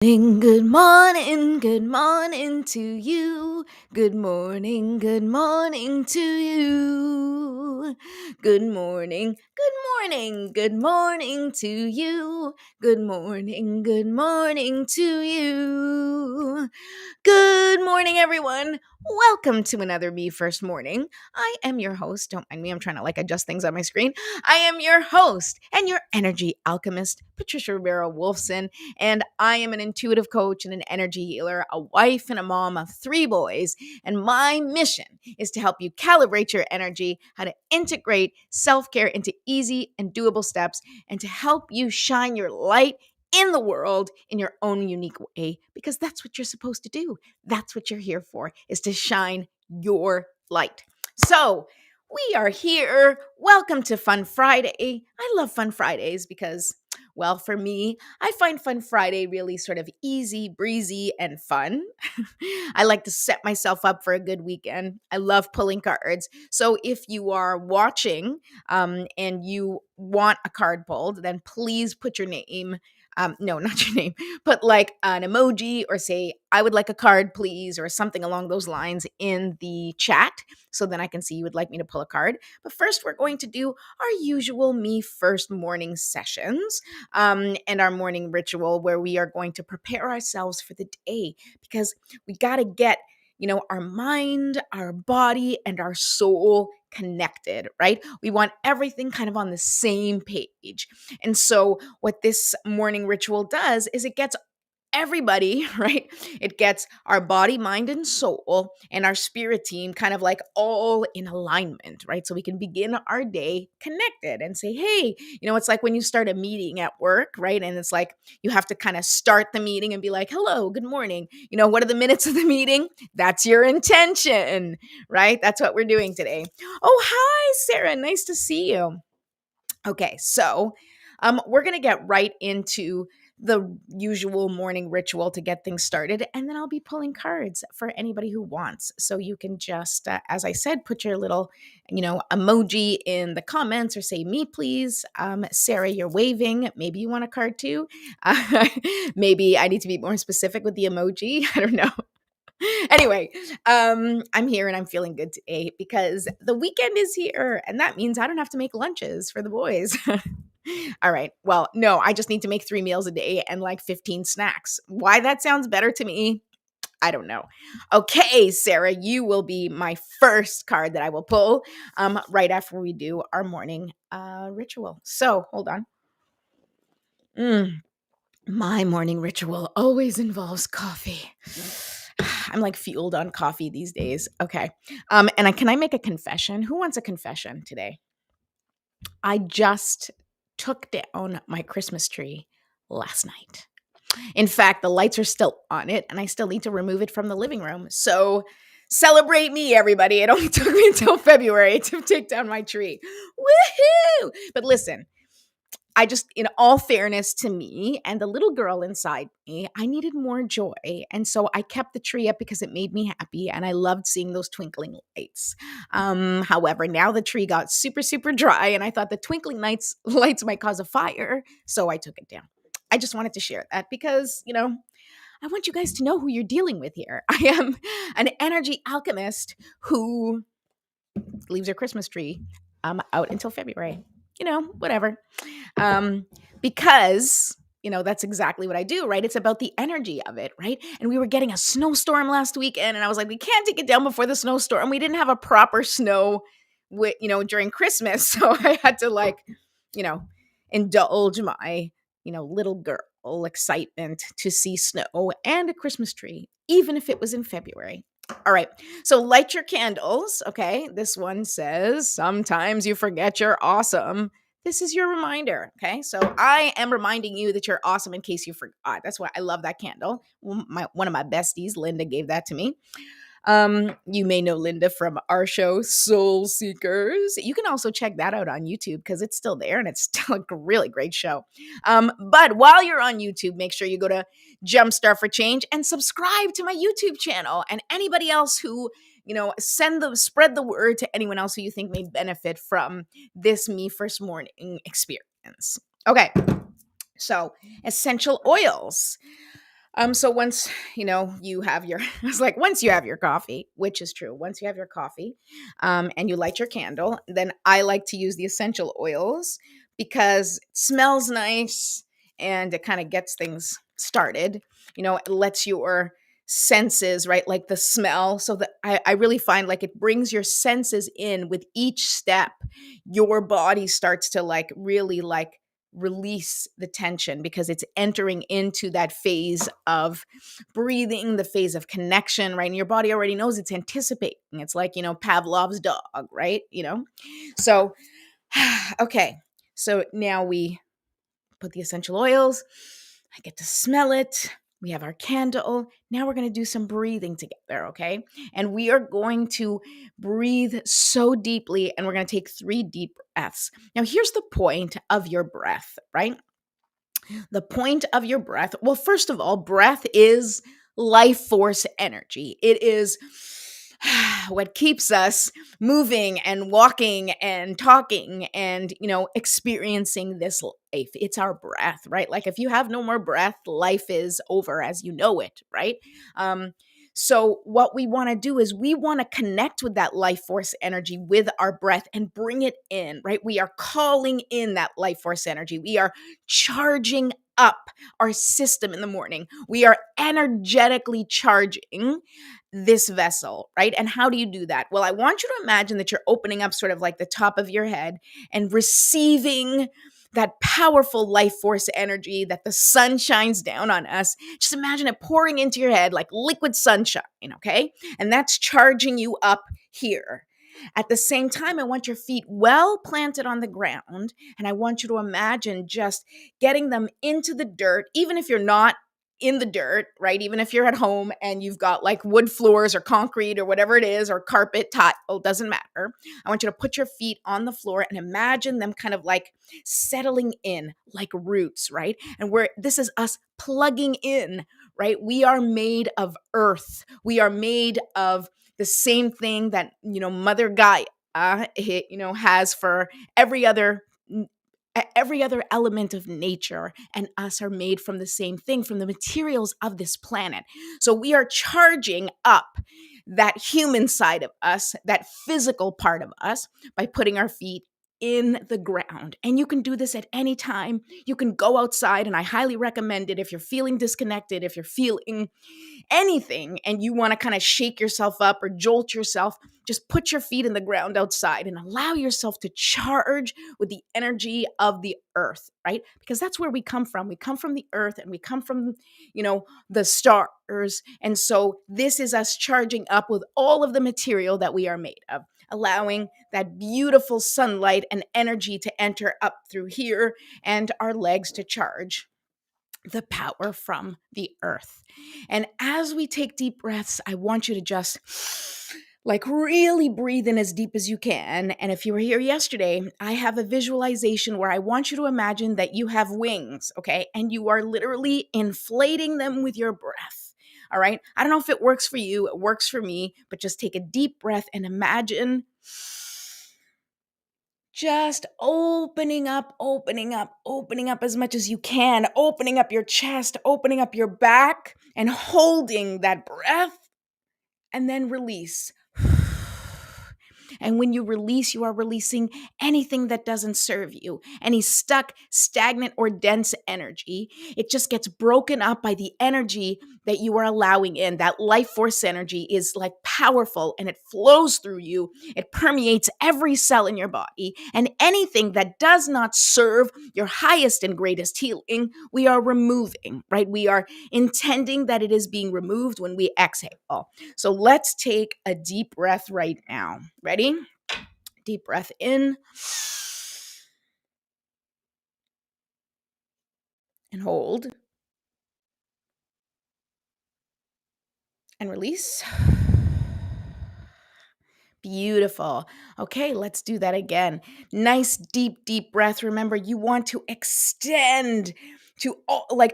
Good morning to you. Good morning to you. Good morning, good morning to you. Good morning to you. Good morning, everyone. Welcome to another Me First Morning. I am your host. Don't mind me, I'm trying to adjust things on my screen. I am your host and your energy alchemist, Patricia Rivera Wolfson. And I am an intuitive coach and an energy healer, a wife and a mom of 3 boys. And my mission is to help you calibrate your energy, how to integrate self care into easy and doable steps, and to help you shine your light in the world in your own unique way, because that's what you're supposed to do. That's what you're here for, is to shine your light. So, we are here. Welcome to Fun Friday. I love Fun Fridays because, well, for me, I find Fun Friday really sort of easy, breezy, and fun. I like to set myself up for a good weekend. I love pulling cards. So if you are watching and you want a card pulled, then please put your name. No, not your name, but an emoji, or say, I would like a card, please, or something along those lines in the chat, so then I can see you would like me to pull a card. But first, we're going to do our usual Me First morning sessions and our morning ritual, where we are going to prepare ourselves for the day, because we got to get our mind, our body, and our soul connected, right? We want everything kind of on the same page. And so what this morning ritual does is it gets everybody, right? It gets our body, mind, and soul and our spirit team kind of all in alignment, right? So we can begin our day connected and say, hey, it's like when you start a meeting at work, right? And it's like you have to kind of start the meeting and be like, hello, good morning. What are the minutes of the meeting? That's your intention, right? That's what we're doing today. Oh, hi, Sarah. Nice to see you. Okay, so we're going to get right into the usual morning ritual to get things started, and then I'll be pulling cards for anybody who wants. So you can just, as I said, put your little, emoji in the comments, or say, me, please. Sarah, you're waving. Maybe you want a card too. Maybe I need to be more specific with the emoji. I don't know. Anyway, I'm here and I'm feeling good today because the weekend is here, and that means I don't have to make lunches for the boys. All right. Well, no, I just need to make 3 meals a day and 15 snacks. Why that sounds better to me, I don't know. Okay, Sarah, you will be my first card that I will pull right after we do our morning ritual. So hold on. My morning ritual always involves coffee. I'm fueled on coffee these days. Okay. Can I make a confession? Who wants a confession today? I just took down my Christmas tree last night. In fact, the lights are still on it, and I still need to remove it from the living room. So celebrate me, everybody. It only took me until February to take down my tree. Woohoo! But listen, I just, in all fairness to me and the little girl inside me, I needed more joy. And so I kept the tree up because it made me happy, and I loved seeing those twinkling lights. However, now the tree got super, super dry, and I thought the twinkling lights might cause a fire. So I took it down. I just wanted to share that because, I want you guys to know who you're dealing with here. I am an energy alchemist who leaves her Christmas tree out until February. Whatever. Because that's exactly what I do, right? It's about the energy of it, right? And we were getting a snowstorm last weekend, and I was like, we can't take it down before the snowstorm. We didn't have a proper snow during Christmas. So I had to indulge my, little girl excitement to see snow and a Christmas tree, even if it was in February. All right. So light your candles. Okay. This one says, sometimes you forget you're awesome. This is your reminder. Okay. So I am reminding you that you're awesome in case you forgot. That's why I love that candle. One of my besties, Linda, gave that to me. You may know Linda from our show, Soul Seekers. You can also check that out on YouTube because it's still there and it's still a really great show. But while you're on YouTube, make sure you go to Jumpstart for Change and subscribe to my YouTube channel. And anybody else who, spread the word to anyone else who you think may benefit from this Me First Morning experience. Okay. So essential oils. So once you have your, I was like, once you have your coffee, which is true, once you have your coffee, and you light your candle, then I like to use the essential oils because it smells nice and it kind of gets things started. It lets your senses, right, like the smell. So that I really find like it brings your senses in with each step. Your body starts to like really like release the tension because it's entering into that phase of breathing, the phase of connection, right? And your body already knows it's anticipating. It's like, Pavlov's dog, right? So, okay. So now we put the essential oils. I get to smell it. We have our candle. Now we're going to do some breathing together, okay? And we are going to breathe so deeply, and we're going to take 3 deep breaths. Now, here's the point of your breath, right? The point of your breath, well, first of all, breath is life force energy. It is what keeps us moving and walking and talking and, experiencing this life. It's our breath, right? Like if you have no more breath, life is over as you know it, right? So, what we want to do is we want to connect with that life force energy with our breath and bring it in, right? We are calling in that life force energy. We are charging up our system in the morning. We are energetically charging this vessel, right? And how do you do that? Well, I want you to imagine that you're opening up sort of like the top of your head and receiving that powerful life force energy that the sun shines down on us. Just imagine it pouring into your head like liquid sunshine, okay? And that's charging you up here. At the same time, I want your feet well planted on the ground, and I want you to imagine just getting them into the dirt, even if you're not in the dirt, right? Even if you're at home and you've got like wood floors or concrete or whatever it is, or carpet, tile, doesn't matter. I want you to put your feet on the floor and imagine them kind of like settling in like roots, right? And this is us plugging in, right? We are made of earth. We are made of the same thing that, Mother Gaia, has for every other every other element of nature, and us are made from the same thing, from the materials of this planet. So we are charging up that human side of us, that physical part of us, by putting our feet in the ground. And you can do this at any time. You can go outside, and I highly recommend it if you're feeling disconnected, if you're feeling anything and you want to kind of shake yourself up or jolt yourself, just put your feet in the ground outside and allow yourself to charge with the energy of the earth, right? Because that's where we come from. We come from the earth and we come from, the stars. And so this is us charging up with all of the material that we are made of, allowing that beautiful sunlight and energy to enter up through here and our legs to charge the power from the earth. And as we take deep breaths, I want you to just like really breathe in as deep as you can. And if you were here yesterday, I have a visualization where I want you to imagine that you have wings, okay? And you are literally inflating them with your breath. All right. I don't know if it works for you, it works for me, but just take a deep breath and imagine just opening up as much as you can, opening up your chest, opening up your back, and holding that breath, and then release. And when you release, you are releasing anything that doesn't serve you, any stuck, stagnant, or dense energy. It just gets broken up by the energy that you are allowing in. That life force energy is like powerful and it flows through you. It permeates every cell in your body. And anything that does not serve your highest and greatest healing, we are removing, right? We are intending that it is being removed when we exhale. So let's take a deep breath right now. Ready? Deep breath in and hold and release. Beautiful. Okay, let's do that again. Nice deep deep breath. Remember, you want to extend to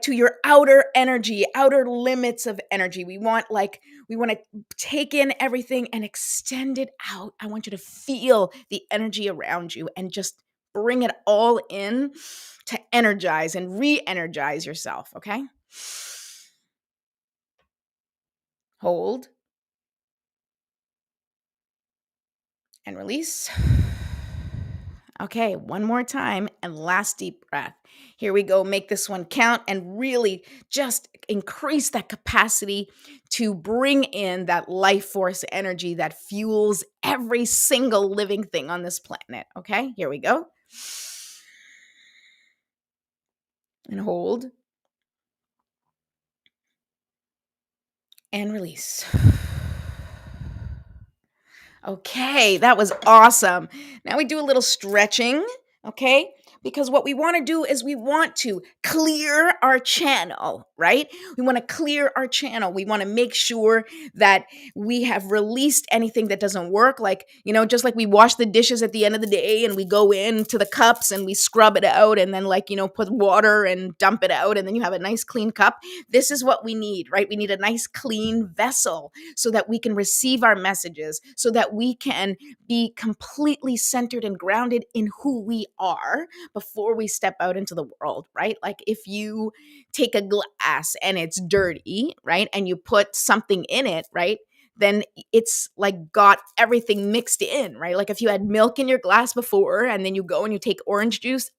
to your outer energy, outer limits of energy. We want to take in everything and extend it out. I want you to feel the energy around you and just bring it all in to energize and re-energize yourself, okay? hold, and release. Okay, one more time and last deep breath. Here we go. Make this one count and really just increase that capacity to bring in that life force energy that fuels every single living thing on this planet. Okay, here we go. And hold and release. Okay, that was awesome. Now we do a little stretching, okay? Because what we want to do is we want to clear our channel, right? We want to clear our channel. We want to make sure that we have released anything that doesn't work. Like, just like we wash the dishes at the end of the day and we go into the cups and we scrub it out and then, like, put water and dump it out and then you have a nice clean cup. This is what we need, right? We need a nice clean vessel so that we can receive our messages, so that we can be completely centered and grounded in who we are before we step out into the world, right? Like if you take a glass and it's dirty, right? And you put something in it, right? Then it's like got everything mixed in, right? Like if you had milk in your glass before and then you go and you take orange juice,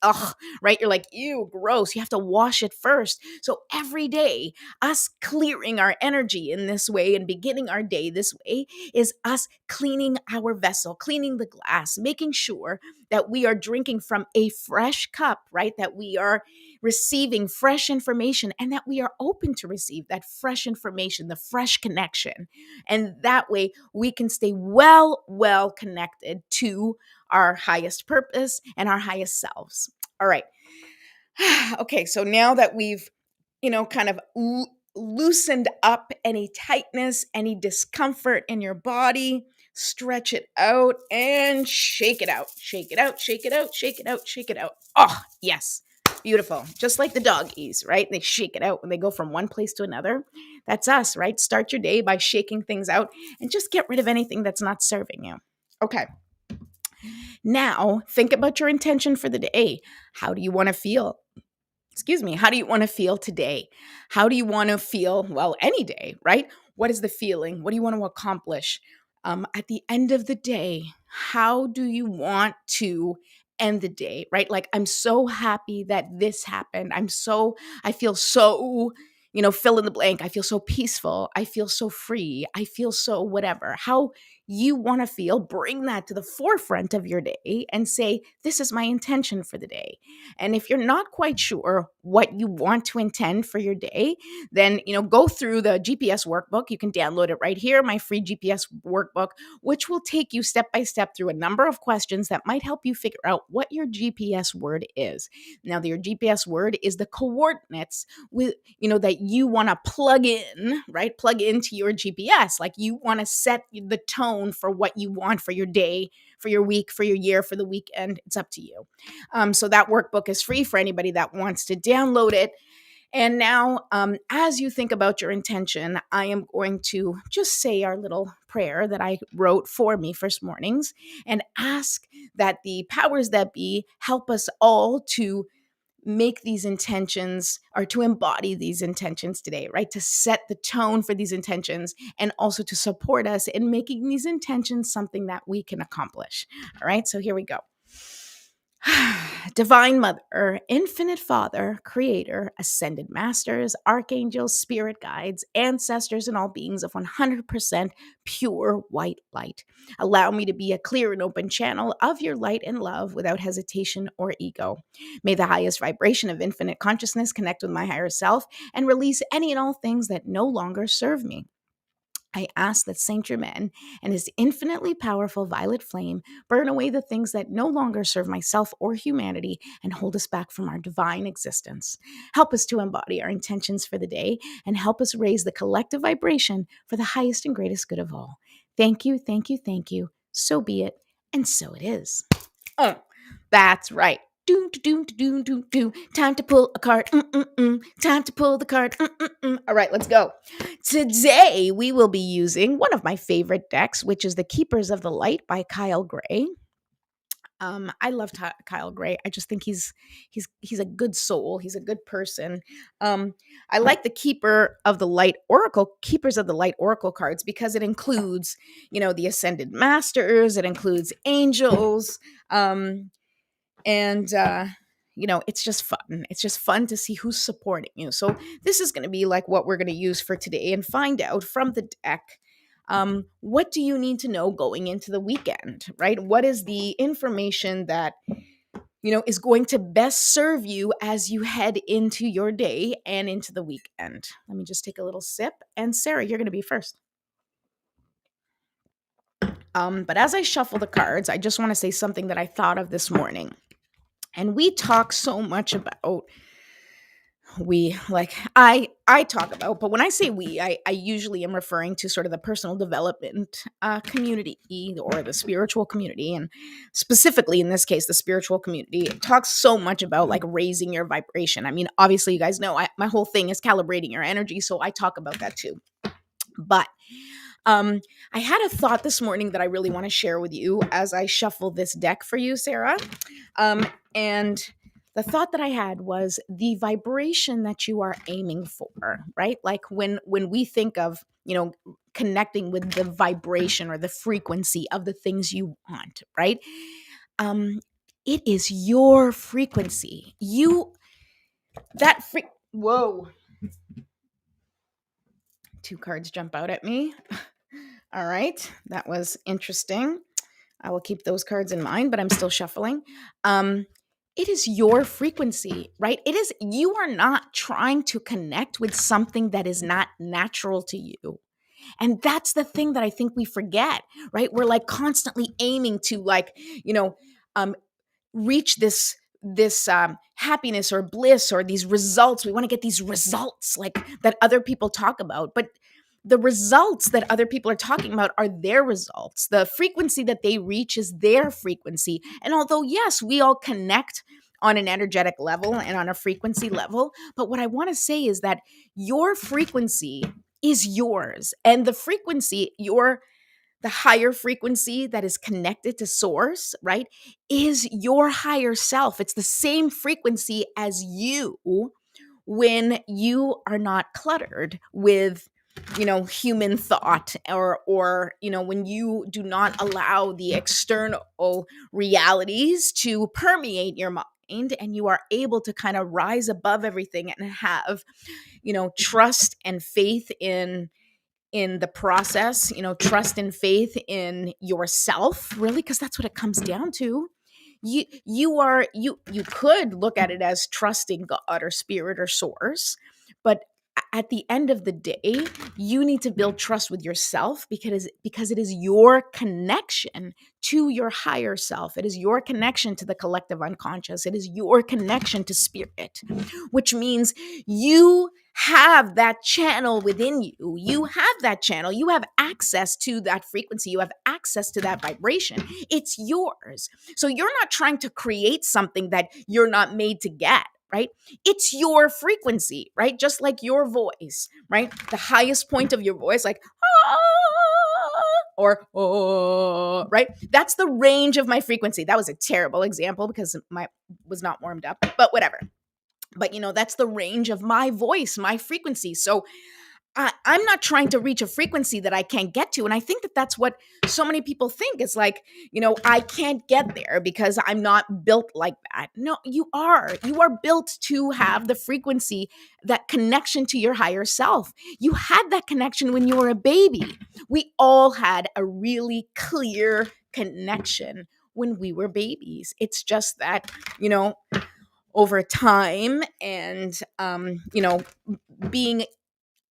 right? You're like, ew, gross. You have to wash it first. So every day, us clearing our energy in this way and beginning our day this way is us cleaning our vessel, cleaning the glass, making sure that we are drinking from a fresh cup, right? That we are receiving fresh information and that we are open to receive that fresh information, the fresh connection. And that way we can stay well connected to our highest purpose and our highest selves. All right. Okay, so now that we've, kind of loosened up any tightness, any discomfort in your body, stretch it out and shake it out. Shake it out, shake it out, shake it out, shake it out. Oh, yes. Beautiful. Just like the doggies, right? They shake it out when they go from one place to another. That's us, right? Start your day by shaking things out and just get rid of anything that's not serving you. Okay. Now, think about your intention for the day. How do you want to feel? How do you want to feel today? How do you want to feel, well, any day, right? What is the feeling? What do you want to accomplish? At the end of the day, how do you want to end the day, right? Like, I'm so happy that this happened. I feel so, fill in the blank. I feel so peaceful. I feel so free. I feel so whatever. How you want to feel, bring that to the forefront of your day and say, this is my intention for the day. And if you're not quite sure what you want to intend for your day, then, go through the GPS workbook. You can download it right here, my free GPS workbook, which will take you step by step through a number of questions that might help you figure out what your GPS word is. Now, your GPS word is the coordinates with, that you want to plug in, right? Plug into your GPS. Like you want to set the tone for what you want for your day, for your week, for your year, for the weekend. It's up to you. So that workbook is free for anybody that wants to download it. And now, as you think about your intention, I am going to just say our little prayer that I wrote for me first mornings and ask that the powers that be help us all to make these intentions or to embody these intentions today, right? To set the tone for these intentions and also to support us in making these intentions something that we can accomplish. All right, so here we go. Divine Mother, Infinite Father, Creator, Ascended Masters, Archangels, Spirit Guides, Ancestors, and all beings of 100% pure white light. Allow me to be a clear and open channel of your light and love without hesitation or ego. May the highest vibration of infinite consciousness connect with my higher self and release any and all things that no longer serve me. I ask that Saint Germain and his infinitely powerful violet flame burn away the things that no longer serve myself or humanity and hold us back from our divine existence. Help us to embody our intentions for the day and help us raise the collective vibration for the highest and greatest good of all. Thank you, thank you, thank you. So be it, and so it is. Oh, that's right. Doom, doom, doom, doom, doom. Time to pull a card. Time to pull the card. All right, let's go. Today, we will be using one of my favorite decks, which is the Keepers of the Light by Kyle Gray. I love Kyle Gray. I just think he's a good soul. He's a good person. I like the Keepers of the Light Oracle cards because it includes, the Ascended Masters. It includes angels, and it's just fun. It's just fun to see who's supporting you. So this is going to be like what we're going to use for today and find out from the deck. What do you need to know going into the weekend, right? What is the information that is going to best serve you as you head into your day and into the weekend? Let me just take a little sip. And Sarah, you're going to be first. But as I shuffle the cards, I just want to say something that I thought of this morning. And we talk so much about I talk about, but when I say we, I usually am referring to sort of the personal development community or the spiritual community. And specifically in this case, the spiritual community talks so much about like raising your vibration. I mean, obviously you guys know my whole thing is calibrating your energy. So I talk about that too. But I had a thought this morning that I really want to share with you as I shuffle this deck for you, Sarah. And the thought that I had was the vibration that you are aiming for, right? Like when we think of, connecting with the vibration or the frequency of the things you want, right? It is your frequency. Whoa. Two cards jump out at me. All right, that was interesting. I will keep those cards in mind, but I'm still shuffling. It is your frequency, right? You are not trying to connect with something that is not natural to you. And that's the thing that I think we forget, right? We're like constantly aiming to reach this happiness or bliss or these results. We want to get these results like that other people talk about, but the results that other people are talking about are their results. The frequency that they reach is their frequency. And although, yes, we all connect on an energetic level and on a frequency level, but what I want to say is that your frequency is yours. And the frequency, the higher frequency that is connected to source, right, is your higher self. It's the same frequency as you when you are not cluttered with human thought or when you do not allow the external realities to permeate your mind, and you are able to kind of rise above everything and have trust and faith in the process, trust and faith in yourself, really, because that's what it comes down to. You could look at it as trusting God or spirit or source, but at the end of the day, you need to build trust with yourself because it is your connection to your higher self. It is your connection to the collective unconscious. It is your connection to spirit, which means you have that channel within you. You have that channel. You have access to that frequency. You have access to that vibration. It's yours. So you're not trying to create something that you're not made to get, right? It's your frequency, right? Just like your voice, right? The highest point of your voice, like, ah, or oh, right? That's the range of my frequency. That was a terrible example because my was not warmed up, but whatever. But that's the range of my voice, my frequency. So I'm not trying to reach a frequency that I can't get to. And I think that that's what so many people think. It's like, I can't get there because I'm not built like that. No, you are. You are built to have the frequency, that connection to your higher self. You had that connection when you were a baby. We all had a really clear connection when we were babies. It's just that, over time and, being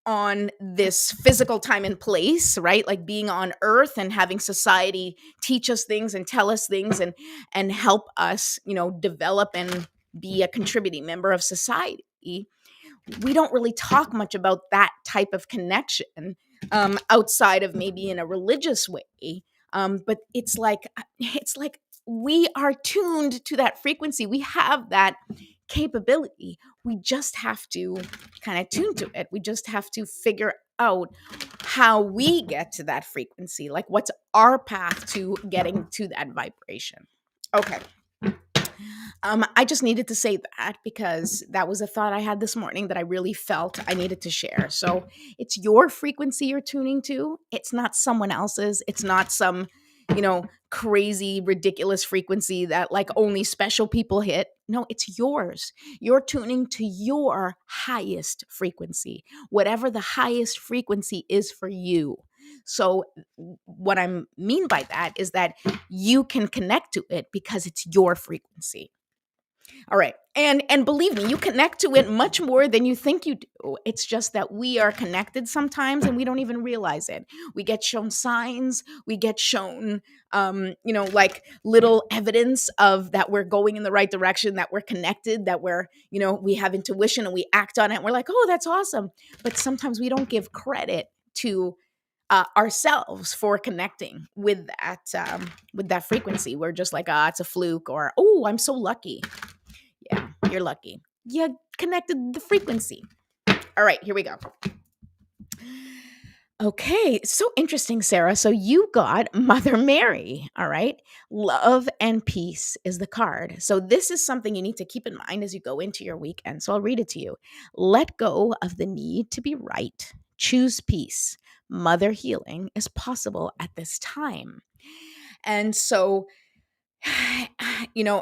on this physical time and place, right? Like being on earth and having society teach us things and tell us things and help us, develop and be a contributing member of society. We don't really talk much about that type of connection outside of maybe in a religious way. But it's like we are tuned to that frequency. We have that capability. We just have to kind of tune to it. We just have to figure out how we get to that frequency. Like, what's our path to getting to that vibration? Okay. I just needed to say that because that was a thought I had this morning that I really felt I needed to share. So it's your frequency you're tuning to. It's not someone else's. It's not some, crazy, ridiculous frequency that like only special people hit. No, it's yours. You're tuning to your highest frequency, whatever the highest frequency is for you. So, what I mean by that is that you can connect to it because it's your frequency. All right. And believe me, you connect to it much more than you think you do. It's just that we are connected sometimes and we don't even realize it. We get shown signs, we get shown like little evidence of that we're going in the right direction, that we're connected, that we have intuition and we act on it. And we're like, "Oh, that's awesome." But sometimes we don't give credit to ourselves for connecting with that frequency. We're just like, "Ah, it's a fluke," or, "Oh, I'm so lucky." Yeah, you're lucky. You connected the frequency. All right, here we go. Okay, so interesting, Sarah. So you got Mother Mary. All right. Love and peace is the card. So this is something you need to keep in mind as you go into your weekend. So I'll read it to you. Let go of the need to be right. Choose peace. Mother healing is possible at this time. And so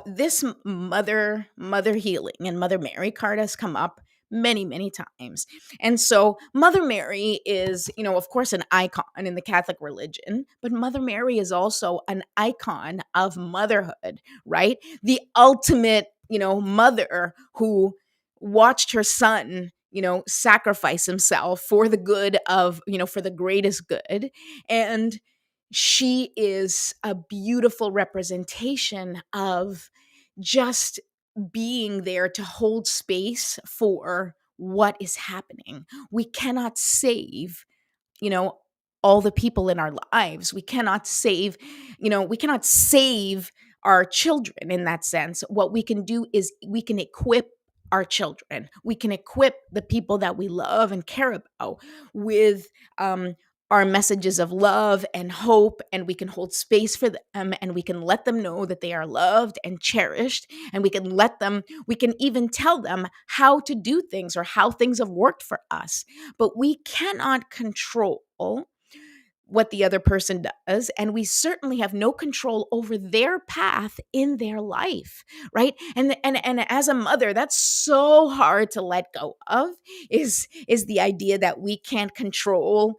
this mother healing and Mother Mary card has come up many times. And so Mother Mary is, of course, an icon in the Catholic religion, but Mother Mary is also an icon of motherhood, right? The ultimate, mother who watched her son sacrifice himself for the good of, for the greatest good. And she is a beautiful representation of just being there to hold space for what is happening. We cannot save, you know, all the people in our lives. We cannot save our children in that sense. What we can do is we can equip our children. We can equip the people that we love and care about with our messages of love and hope, and we can hold space for them, and we can let them know that they are loved and cherished, and we can even tell them how to do things or how things have worked for us. But we cannot control what the other person does, and we certainly have no control over their path in their life, right? And as a mother, that's so hard to let go of, is the idea that we can't control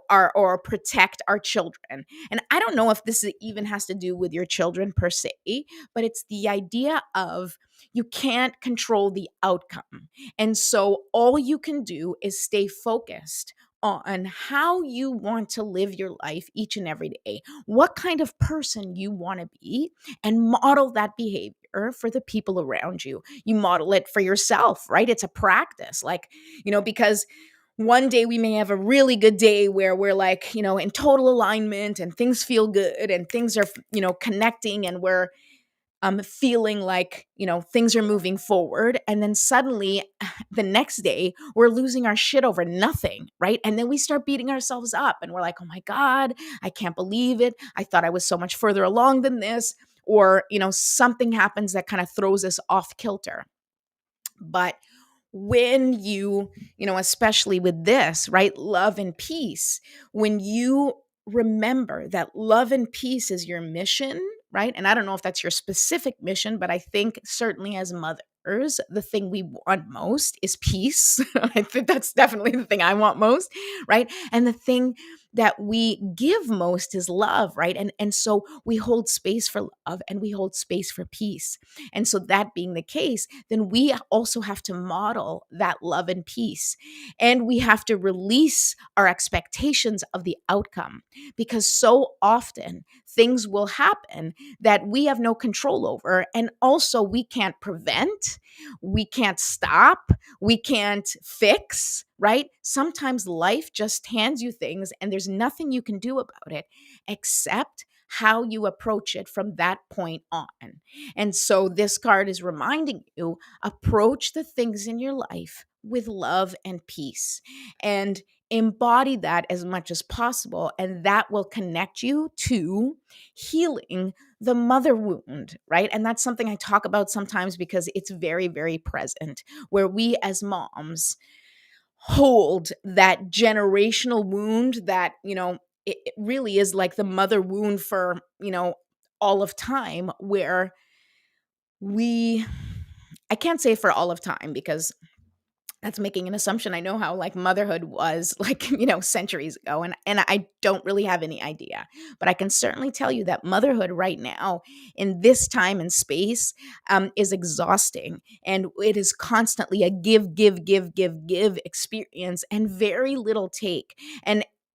our or protect our children. And I don't know if this even has to do with your children per se, but it's the idea of you can't control the outcome. And so all you can do is stay focused on how you want to live your life each and every day, what kind of person you want to be, and model that behavior for the people around you. You model it for yourself, right? It's a practice, like, because one day we may have a really good day where we're like, in total alignment and things feel good and things are, connecting, and we're feeling like, things are moving forward. And then suddenly the next day we're losing our shit over nothing, right? And then we start beating ourselves up and we're like, oh my God, I can't believe it. I thought I was so much further along than this. Or, something happens that kind of throws us off kilter. But when especially with this, right, love and peace, when you remember that love and peace is your mission, right? And I don't know if that's your specific mission, but I think certainly as mothers, the thing we want most is peace. I think that's definitely the thing I want most, right? And the thing that we give most is love, right? And so we hold space for love and we hold space for peace. And so that being the case, then we also have to model that love and peace. And we have to release our expectations of the outcome, because so often things will happen that we have no control over. And also we can't prevent, we can't stop, we can't fix, right? Sometimes life just hands you things and there's nothing you can do about it except how you approach it from that point on. And so this card is reminding you, approach the things in your life with love and peace. And embody that as much as possible, and that will connect you to healing the mother wound, right? And that's something I talk about sometimes because it's very, very present, where we as moms hold that generational wound that, it really is like the mother wound for, all of time, where we I can't say for all of time because that's making an assumption. I know how like motherhood was like, centuries ago, and I don't really have any idea. But I can certainly tell you that motherhood right now in this time and space is exhausting, and it is constantly a give, give, give, give, give experience and very little take.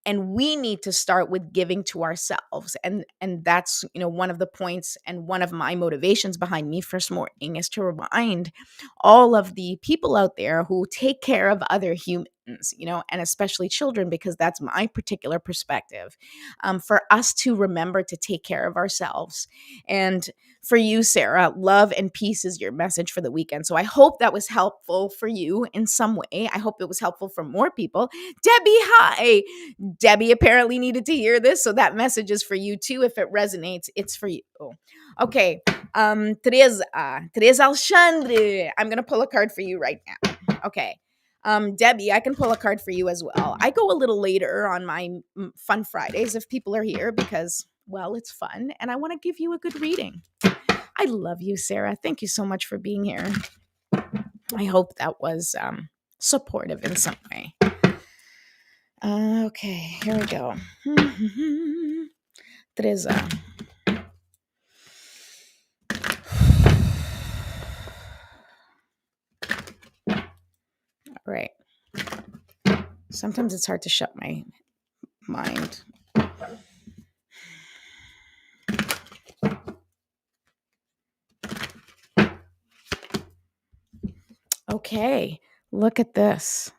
And we need to start with giving to ourselves, and that's, one of the points and one of my motivations behind Me First Morning is to remind all of the people out there who take care of other humans, and especially children, because that's my particular perspective, for us to remember to take care of ourselves. And for you, Sarah, love and peace is your message for the weekend. So I hope that was helpful for you in some way. I hope it was helpful for more people. Debbie, hi. Debbie apparently needed to hear this. So that message is for you too. If it resonates, it's for you. Okay. Teresa Alexandre. I'm going to pull a card for you right now. Okay. Debbie, I can pull a card for you as well. I go a little later on my Fun Fridays if people are here because, well, it's fun and I want to give you a good reading. I love you, Sarah. Thank you so much for being here. I hope that was supportive in some way. Okay, here we go. Teresa. All right. Sometimes it's hard to shut my mind. Okay, look at this.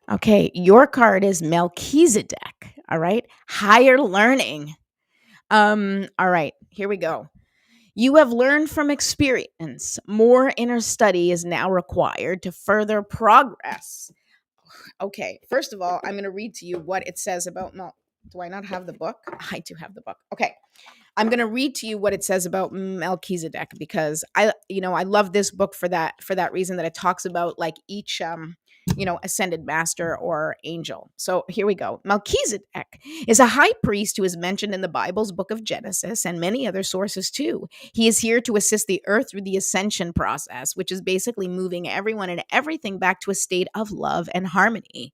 Okay, your card is Melchizedek. All right, higher learning. All right, here we go. You have learned from experience. More inner study is now required to further progress. Okay, first of all, I'm going to read to you what it says about Do I not have the book? I do have the book. Okay. I'm going to read to you what it says about Melchizedek because I love this book for that reason, that it talks about like each ascended master or angel. So here we go. Melchizedek is a high priest who is mentioned in the Bible's book of Genesis and many other sources too. He is here to assist the earth through the ascension process, which is basically moving everyone and everything back to a state of love and harmony.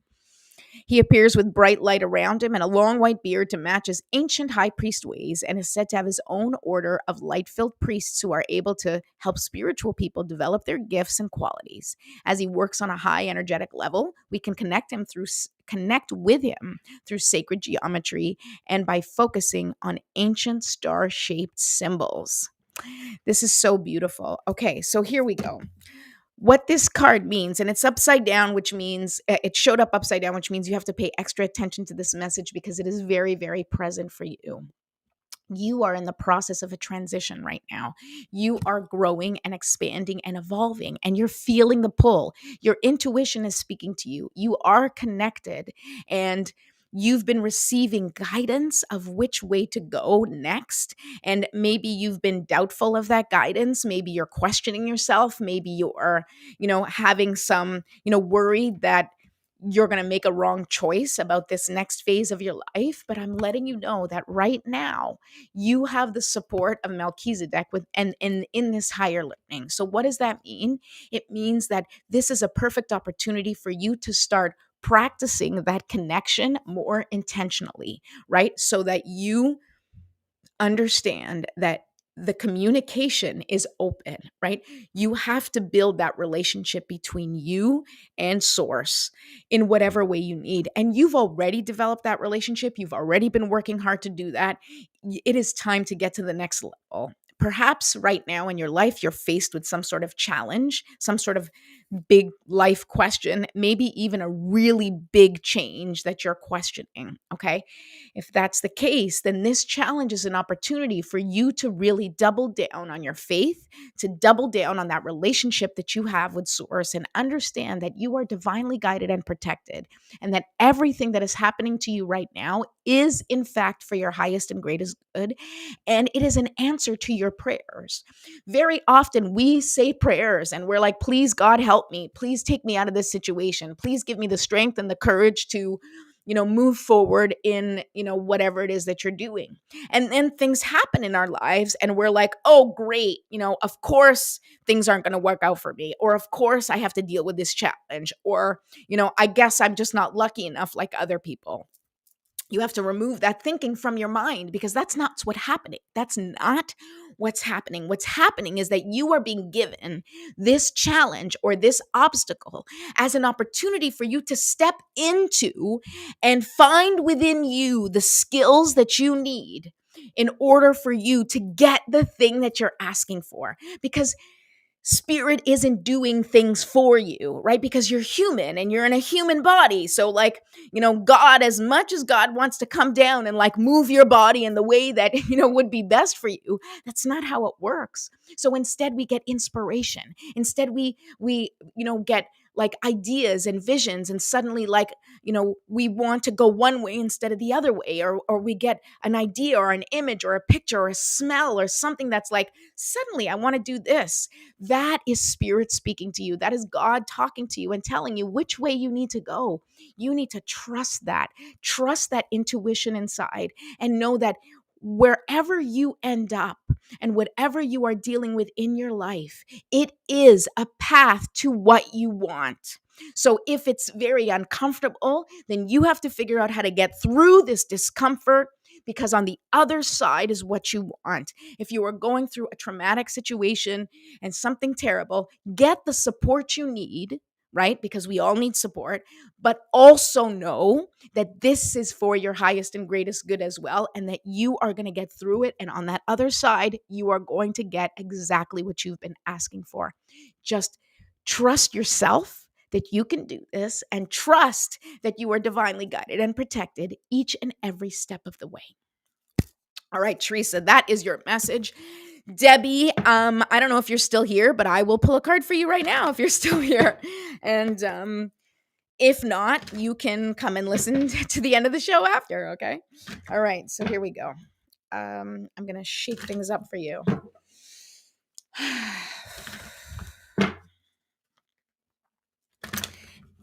He appears with bright light around him and a long white beard to match his ancient high priest ways, and is said to have his own order of light-filled priests who are able to help spiritual people develop their gifts and qualities. As he works on a high energetic level, we can connect with him through sacred geometry and by focusing on ancient star-shaped symbols. This is so beautiful. Okay, so here we go. What this card means, and it's upside down, which means it showed up upside down, which means you have to pay extra attention to this message because it is very, very present for you. You are in the process of a transition right now. You are growing and expanding and evolving, and you're feeling the pull. Your intuition is speaking to you. You are connected, and you've been receiving guidance of which way to go next. And maybe you've been doubtful of that guidance. Maybe you're questioning yourself. Maybe you're, having some, worry that you're going to make a wrong choice about this next phase of your life. But I'm letting you know that right now you have the support of Melchizedek and in this higher learning. So what does that mean? It means that this is a perfect opportunity for you to start practicing that connection more intentionally, right? So that you understand that the communication is open, right? You have to build that relationship between you and source in whatever way you need. And you've already developed that relationship. You've already been working hard to do that. It is time to get to the next level. Perhaps right now in your life, you're faced with some sort of challenge, some sort of big life question, maybe even a really big change that you're questioning. Okay. If that's the case, then this challenge is an opportunity for you to really double down on your faith, to double down on that relationship that you have with Source, and understand that you are divinely guided and protected, and that everything that is happening to you right now is, in fact, for your highest and greatest good. And it is an answer to your prayers. Very often we say prayers and we're like, please, God, help me. Please take me out of this situation. Please give me the strength and the courage to, move forward in, whatever it is that you're doing. And then things happen in our lives and we're like, oh, great. Of course things aren't going to work out for me. Or of course I have to deal with this challenge. Or, I guess I'm just not lucky enough like other people. You have to remove that thinking from your mind, because that's not what's happening. That's not what's happening. What's happening is that you are being given this challenge or this obstacle as an opportunity for you to step into and find within you the skills that you need in order for you to get the thing that you're asking for. Because spirit isn't doing things for you, right? Because you're human and you're in a human body. So like, God, as much as God wants to come down and like move your body in the way that, would be best for you, that's not how it works. So instead we get inspiration. Instead we get like ideas and visions, and suddenly like, we want to go one way instead of the other way, or we get an idea or an image or a picture or a smell or something that's like, suddenly I want to do this. That is spirit speaking to you. That is God talking to you and telling you which way you need to go. You need to trust that intuition inside, and know that wherever you end up and whatever you are dealing with in your life, it is a path to what you want. So if it's very uncomfortable, then you have to figure out how to get through this discomfort, because on the other side is what you want. If you are going through a traumatic situation and something terrible, get the support you need, right? Because we all need support, but also know that this is for your highest and greatest good as well, and that you are going to get through it. And on that other side, you are going to get exactly what you've been asking for. Just trust yourself that you can do this, and trust that you are divinely guided and protected each and every step of the way. All right, Teresa, that is your message. Debbie, I don't know if you're still here, but I will pull a card for you right now if you're still here. And if not, you can come and listen to the end of the show after, okay? All right, so here we go. I'm going to shake things up for you.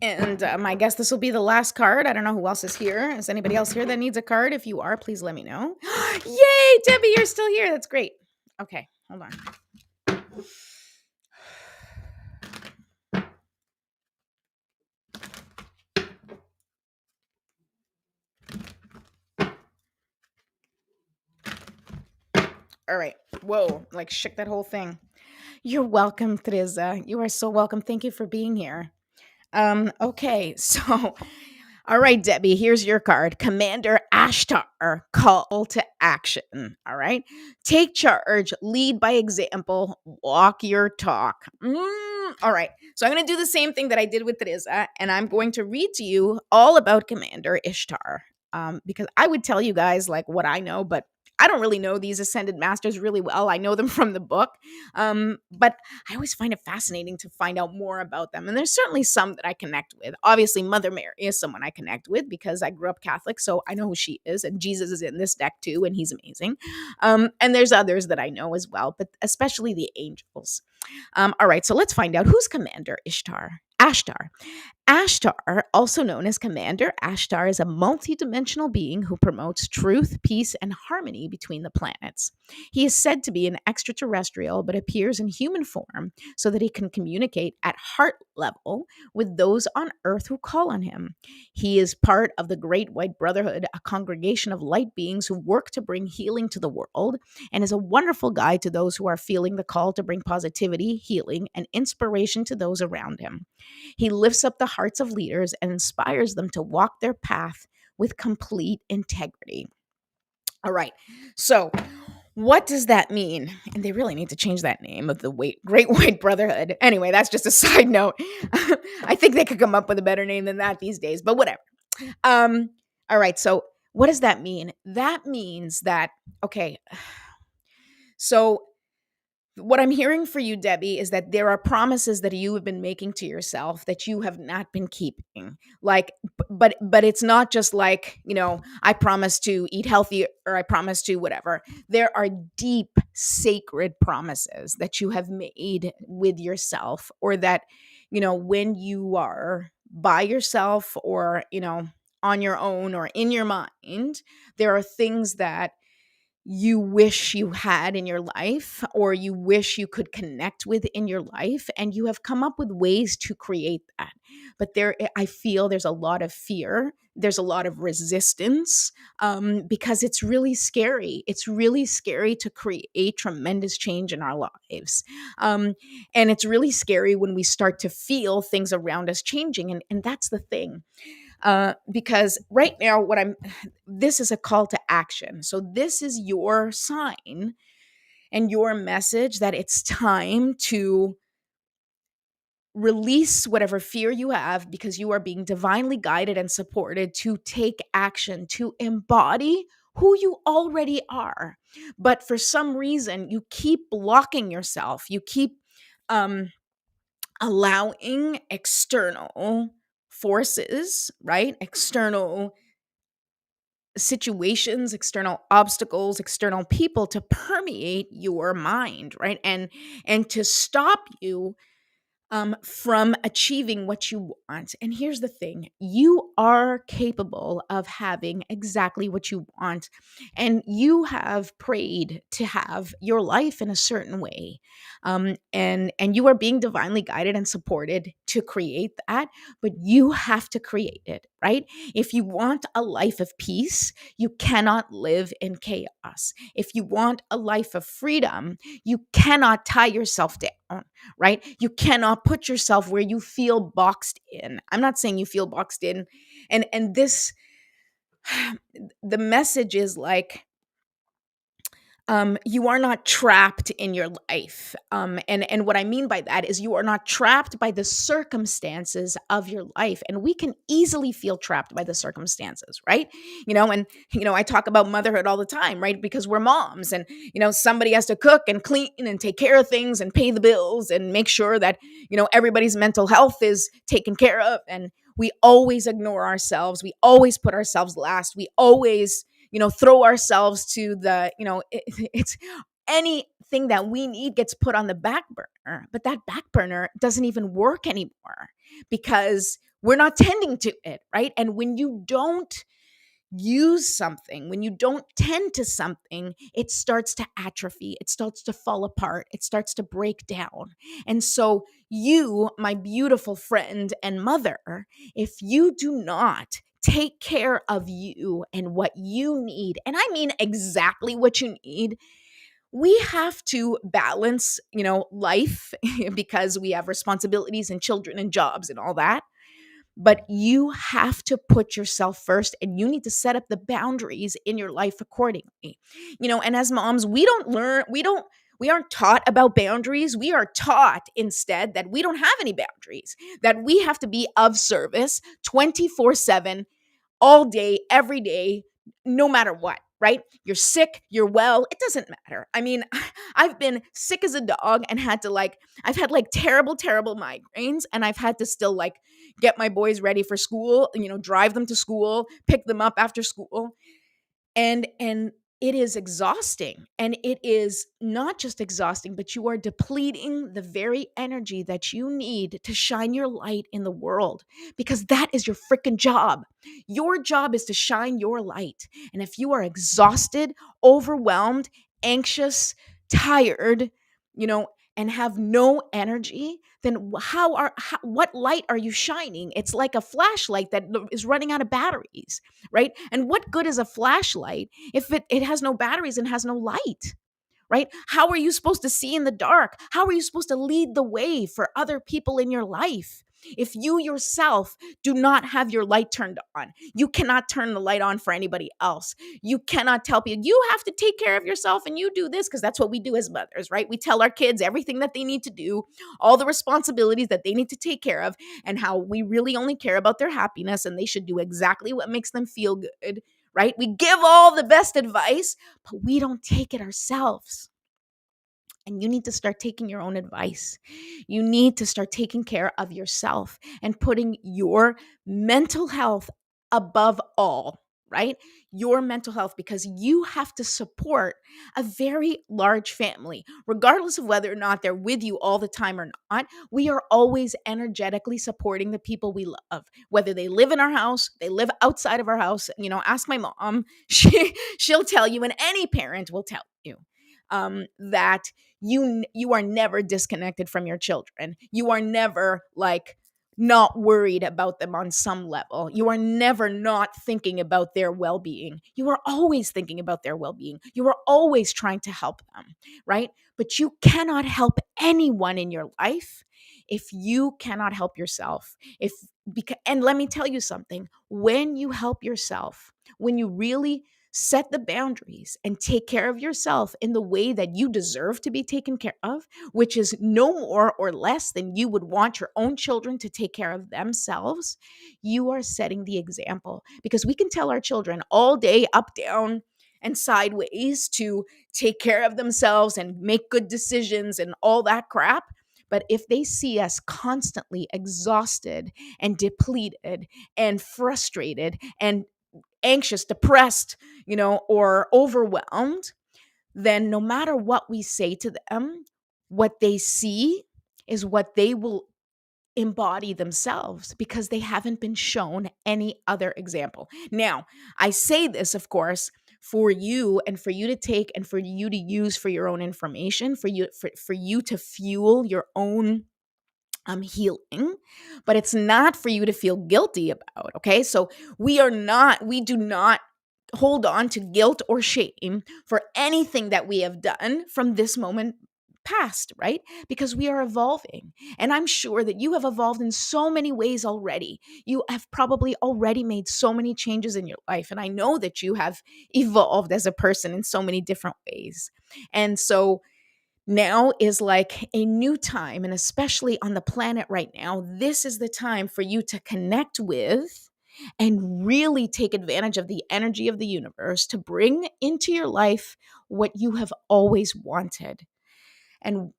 And I guess this will be the last card. I don't know who else is here. Is anybody else here that needs a card? If you are, please let me know. Yay, Debbie, you're still here. That's great. Okay, hold on. All right. Whoa, like shook that whole thing. You're welcome, Teresa. You are so welcome. Thank you for being here. Okay, so all right, Debbie, here's your card. Commander Ashtar, call to action. All right. Take charge, lead by example, walk your talk. All right. So I'm going to do the same thing that I did with Teresa, and I'm going to read to you all about Commander Ishtar. Because I would tell you guys like what I know, but I don't really know these ascended masters really well. I know them from the book. But I always find it fascinating to find out more about them. And there's certainly some that I connect with. Obviously, Mother Mary is someone I connect with because I grew up Catholic, so I know who she is. And Jesus is in this deck too, and he's amazing. And there's others that I know as well, but especially the angels. All right, so let's find out who's Commander Ishtar. Ashtar. Ashtar, also known as Commander Ashtar, is a multidimensional being who promotes truth, peace, and harmony between the planets. He is said to be an extraterrestrial, but appears in human form so that he can communicate at heart level with those on Earth who call on him. He is part of the Great White Brotherhood, a congregation of light beings who work to bring healing to the world, and is a wonderful guide to those who are feeling the call to bring positivity, healing, and inspiration to those around him. He lifts up the hearts of leaders and inspires them to walk their path with complete integrity. All right. So, What does that mean? And they really need to change that name of the Great White Brotherhood. Anyway, that's just a side note. I think they could come up with a better name than that these days, but whatever. Um, all right. So, what does that mean? That means that, okay, so what I'm hearing for you, Debbie, is that there are promises that you have been making to yourself that you have not been keeping. Like, but it's not just like, I promise to eat healthy or I promise to whatever. There are deep, sacred promises that you have made with yourself, or that, when you are by yourself or, on your own or in your mind, there are things that you wish you had in your life, or you wish you could connect with in your life, and you have come up with ways to create that. But I feel there's a lot of fear, there's a lot of resistance, because it's really scary. It's really scary to create tremendous change in our lives. And it's really scary when we start to feel things around us changing, and that's the thing. Because right now, this is a call to action. So this is your sign and your message that it's time to release whatever fear you have, because you are being divinely guided and supported to take action, to embody who you already are. But for some reason, you keep blocking yourself. You keep allowing external forces, right? External situations, external obstacles, external people to permeate your mind, right? And to stop you from achieving what you want. And here's the thing: you are capable of having exactly what you want. And you have prayed to have your life in a certain way. And you are being divinely guided and supported to create that, but you have to create it, right? If you want a life of peace, you cannot live in chaos. If you want a life of freedom, you cannot tie yourself down, right? You cannot put yourself where you feel boxed in. I'm not saying you feel boxed in. And this, the message is like, you are not trapped in your life. And what I mean by that is you are not trapped by the circumstances of your life. And we can easily feel trapped by the circumstances, right? I talk about motherhood all the time, right? Because we're moms, and, somebody has to cook and clean and take care of things and pay the bills and make sure that, everybody's mental health is taken care of. And we always ignore ourselves. We always put ourselves last. We always throw ourselves to it's anything that we need gets put on the back burner, but that back burner doesn't even work anymore because we're not tending to it, right? And when you don't use something, when you don't tend to something, it starts to atrophy, it starts to fall apart, it starts to break down. And so you, my beautiful friend and mother, if you do not take care of you and what you need, and I mean exactly what you need, we have to balance, life because we have responsibilities and children and jobs and all that. But you have to put yourself first, and you need to set up the boundaries in your life accordingly. And as moms, we aren't taught about boundaries. We are taught instead that we don't have any boundaries, that we have to be of service 24/7, all day, every day, no matter what, right? You're sick, you're well, it doesn't matter. I mean, I've been sick as a dog and I've had like terrible, terrible migraines, and I've had to still like get my boys ready for school, drive them to school, pick them up after school. And it is exhausting, and it is not just exhausting, but you are depleting the very energy that you need to shine your light in the world, because that is your freaking job. Your job is to shine your light. And if you are exhausted, overwhelmed, anxious, tired, and have no energy, then what light are you shining? It's like a flashlight that is running out of batteries, right? And what good is a flashlight if it has no batteries and has no light, right? How are you supposed to see in the dark? How are you supposed to lead the way for other people in your life If you yourself do not have your light turned on, you cannot turn the light on for anybody else. You cannot tell people, you have to take care of yourself and you do this, because that's what we do as mothers, right? We tell our kids everything that they need to do, all the responsibilities that they need to take care of, and how we really only care about their happiness and they should do exactly what makes them feel good, right? We give all the best advice, but we don't take it ourselves. And you need to start taking your own advice. You need to start taking care of yourself and putting your mental health above all, right? Your mental health, because you have to support a very large family, regardless of whether or not they're with you all the time or not. We are always energetically supporting the people we love, whether they live in our house, they live outside of our house. Ask my mom. She'll tell you, and any parent will tell you, that you are never disconnected from your children. You are never like not worried about them on some level. You are never not thinking about their well-being. You are always thinking about their well-being. You are always trying to help them, right? But you cannot help anyone in your life if you cannot help yourself. And let me tell you something, when you help yourself, when you really set the boundaries and take care of yourself in the way that you deserve to be taken care of, which is no more or less than you would want your own children to take care of themselves, you are setting the example. Because we can tell our children all day, up, down, and sideways, to take care of themselves and make good decisions and all that crap. But if they see us constantly exhausted and depleted and frustrated and anxious, depressed, or overwhelmed, then no matter what we say to them, what they see is what they will embody themselves, because they haven't been shown any other example. Now, I say this, of course, for you and for you to take and for you to use for your own information, for you to fuel your own healing, but it's not for you to feel guilty about. Okay. So we do not hold on to guilt or shame for anything that we have done from this moment past, right? Because we are evolving. And I'm sure that you have evolved in so many ways already. You have probably already made so many changes in your life. And I know that you have evolved as a person in so many different ways. And so now is like a new time, and especially on the planet right now, this is the time for you to connect with and really take advantage of the energy of the universe to bring into your life what you have always wanted. And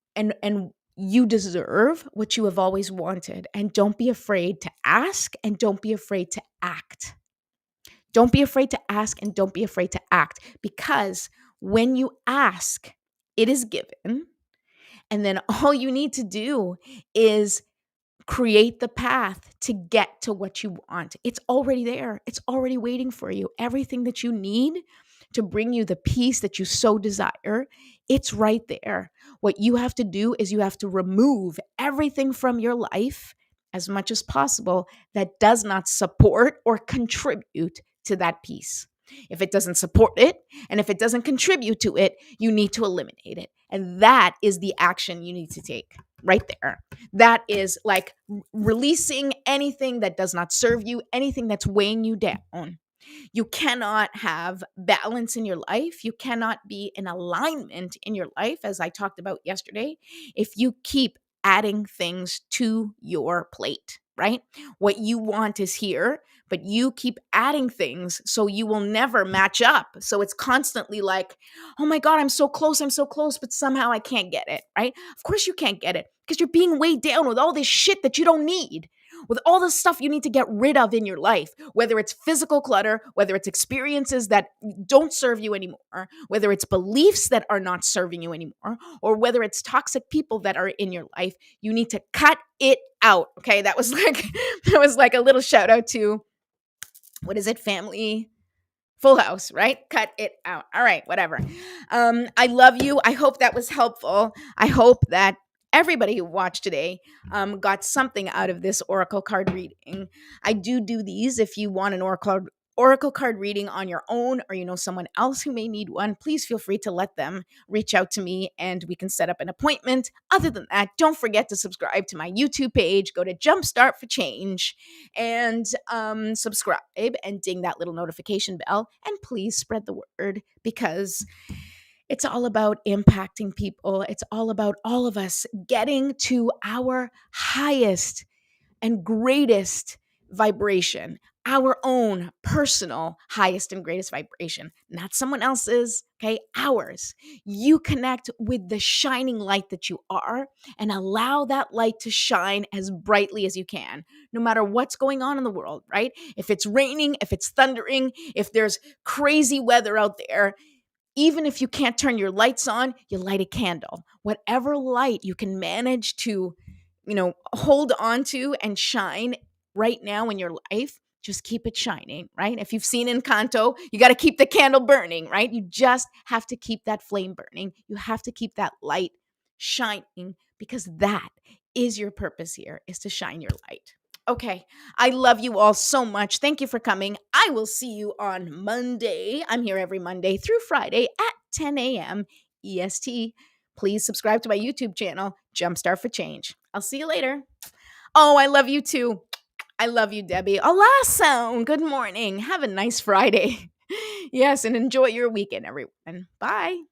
you deserve what you have always wanted. And don't be afraid to ask, and don't be afraid to act. Don't be afraid to ask, and don't be afraid to act, because when you ask, it is given. And then all you need to do is create the path to get to what you want. It's already there. It's already waiting for you. Everything that you need to bring you the peace that you so desire, it's right there. What you have to do is you have to remove everything from your life as much as possible that does not support or contribute to that peace. If it doesn't support it and if it doesn't contribute to it, you need to eliminate it. And that is the action you need to take right there. That is like releasing anything that does not serve you, anything that's weighing you down. You cannot have balance in your life. You cannot be in alignment in your life, as I talked about yesterday, if you keep adding things to your plate, right? What you want is here, but you keep adding things, so you will never match up. So it's constantly like, oh my God, I'm so close, but somehow I can't get it, right? Of course you can't get it, because you're being weighed down with all this shit that you don't need, with all the stuff you need to get rid of in your life, whether it's physical clutter, whether it's experiences that don't serve you anymore, whether it's beliefs that are not serving you anymore, or whether it's toxic people that are in your life. You need to cut it out. Okay. That was like a little shout out to, what is it? Family Full House, right? Cut it out. All right, whatever. I love you. I hope that was helpful. I hope that everybody who watched today got something out of this oracle card reading. I do these if you want an oracle card reading on your own, or you know someone else who may need one, please feel free to let them reach out to me and we can set up an appointment. Other than that, don't forget to subscribe to my YouTube page. Go to Jumpstart for Change and subscribe and ding that little notification bell. And please spread the word, because it's all about impacting people. It's all about all of us getting to our highest and greatest vibration, our own personal highest and greatest vibration, not someone else's, okay? Ours. You connect with the shining light that you are and allow that light to shine as brightly as you can, no matter what's going on in the world, right? If it's raining, if it's thundering, if there's crazy weather out there, even if you can't turn your lights on, you light a candle. Whatever light you can manage to, hold on to and shine right now in your life, just keep it shining, right? If you've seen Encanto, you got to keep the candle burning, right? You just have to keep that flame burning. You have to keep that light shining, because that is your purpose here, is to shine your light. Okay. I love you all so much. Thank you for coming. I will see you on Monday. I'm here every Monday through Friday at 10 a.m. EST. Please subscribe to my YouTube channel, Jumpstart for Change. I'll see you later. Oh, I love you too. I love you, Debbie. Alasso, good morning. Have a nice Friday. Yes, and enjoy your weekend, everyone. Bye.